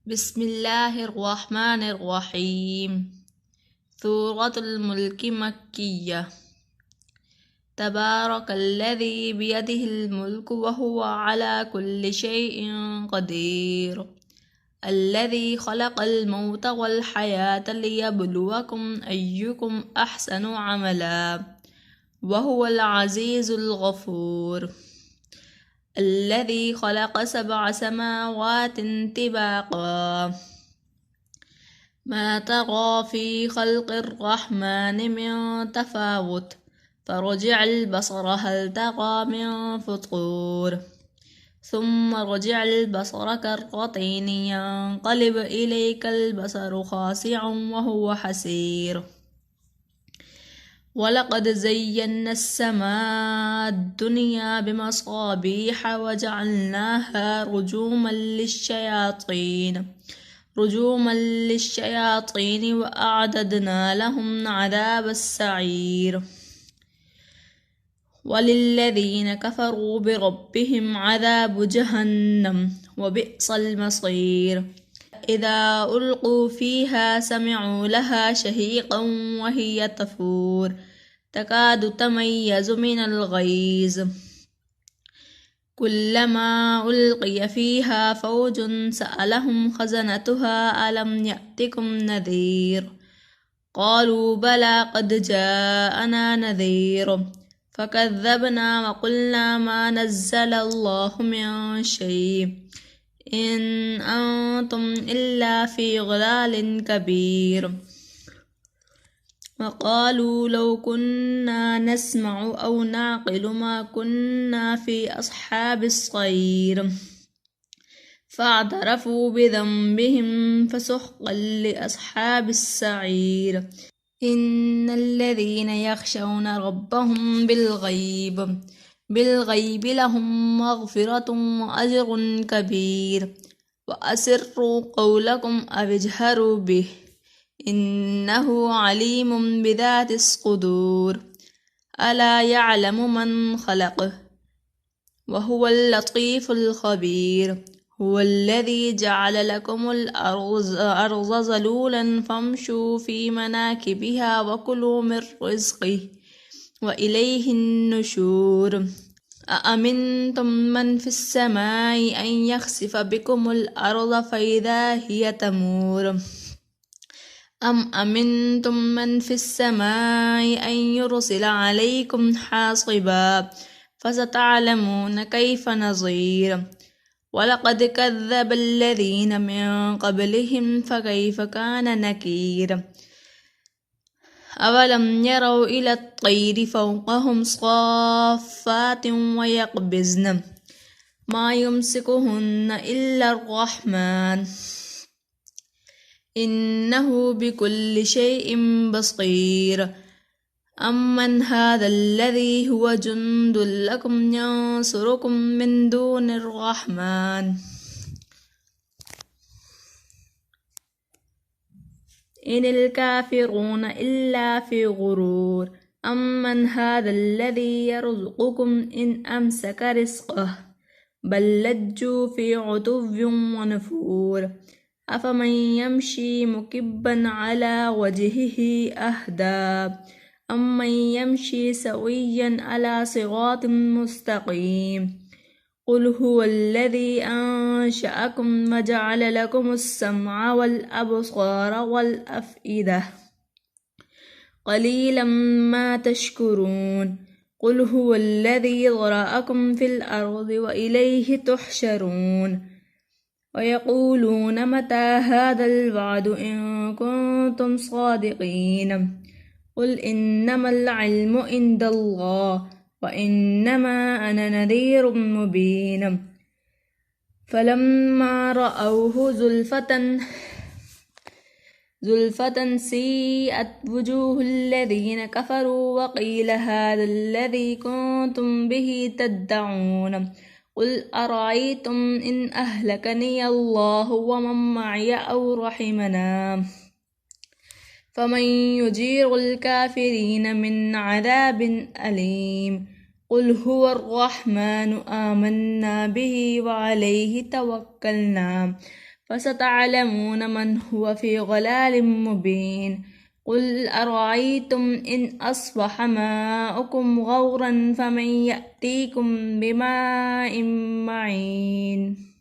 بسم الله الرحمن الرحيم. سورة الملك مكية. تبارك الذي بيده الملك وهو على كل شيء قدير. الذي خلق الموت والحياة ليبلوكم أيكم أحسن عملا وهو العزيز الغفور. الذي خلق 7 سماوات طباقا ما ترى في خلق الرحمن من تفاوت فرجع البصر هل ترى من فطور ثم رجع البصر كرتين ينقلب إليك البصر خاسع وهو حسير. ولقد زينا السماء الدنيا بمصابيح وجعلناها رجوما للشياطين وأعددنا لهم عذاب السعير. وللذين كفروا بربهم عذاب جهنم وبئس المصير. إذا ألقوا فيها سمعوا لها شهيقا وهي تفور تكاد تميز من الغيظ كلما ألقي فيها فوج سألهم خزنتها ألم يأتكم نذير قالوا بلى قد جاءنا نذير فكذبنا وقلنا ما نزل الله من شيء إن أنتم إلا في ضلال كبير. وقالوا لو كنا نسمع أو نعقل ما كنا في أصحاب السعير فاعترفوا بذنبهم فسحقا لأصحاب السعير. إن الذين يخشون ربهم بالغيب لهم مغفرة وأجر كبير. وأسروا قولكم أو اجهروا به إنه عليم بذات الصدور. ألا يعلم من خلق وهو اللطيف الخبير. هو الذي جعل لكم الأرض ذلولا فامشوا في مناكبها وكلوا من رزقه وإليه النشور. أأمنتم من في السماء أن يخسف بكم الأرض فإذا هي تمور أم أمنتم من في السماء أن يرسل عليكم حاصبا فستعلمون كيف نظير. ولقد كذب الذين من قبلهم فكيف كان نكير. أولم يروا إلى الطير فوقهم صافات ويقبضن ما يمسكهن إلا الرحمن إنه بكل شيء بصير. أمن هذا الذي هو جند لكم ينصركم من دون الرحمن إن الكافرون إلا في غرور. أمن هذا الذي يرزقكم إن أمسك رزقه بل لجوا في عتو ونفور. أفمن يمشي مكبا على وجهه أهدى أمن يمشي سويا على صراط مستقيم. قل هو الذي أنشأكم وجعل لكم السمع والأبصار والأفئدة قليلا ما تشكرون. قل هو الذي ذرأكم في الأرض وإليه تحشرون. ويقولون متى هذا الوعد إن كنتم صادقين. قل إنما العلم عند الله وإنما أنا نذير مبين. فلما رأوه زلفة سيئت وجوه الذين كفروا وقيل هذا الذي كنتم به تدعون. قل أرأيتم إن أهلكني الله ومن معي أو رحمنا فمن يجير الكافرين من عذاب أليم. قل هو الرحمن آمنا به وعليه توكلنا فستعلمون من هو في ضلال مبين قل أرأيتم إن أصبح ماؤكم غورا فمن يأتيكم بماء معين